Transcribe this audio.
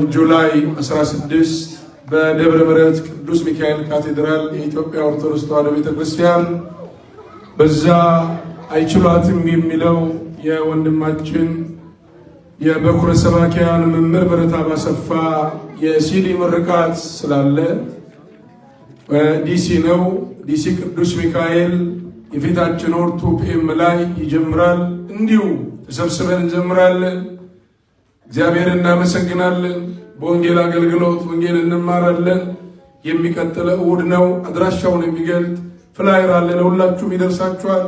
ጁላይ 16 በደብረ ምሕረት ቅዱስ ሚካኤል ካቴድራል የኢትዮጵያ ኦርቶዶክስ ተዋሕዶ ቤተክርስቲያን በዛ አይችሏትም የሚለው የወንድማችን የበኩረ ሰባኪያን መምህር በረታብ አሰፋ የሲዲ ምርቃት ስላለ ዲሲ ነው። ዲሲ ቅዱስ ሚካኤል የፊታችን ኦርቱ ፒኤም ላይ ይጀምራል። እንዲሁ ተሰብስበን እንዘምራለን። እግዚአብሔር እናመሰግናለን። በወንጌል አገልግሎት ወንጌል እንማራለን። የሚቀጥለው እሑድ ነው። አድራሻውን የሚገልጥ ፍላየር አለ፣ ለሁላችሁም ይደርሳችኋል።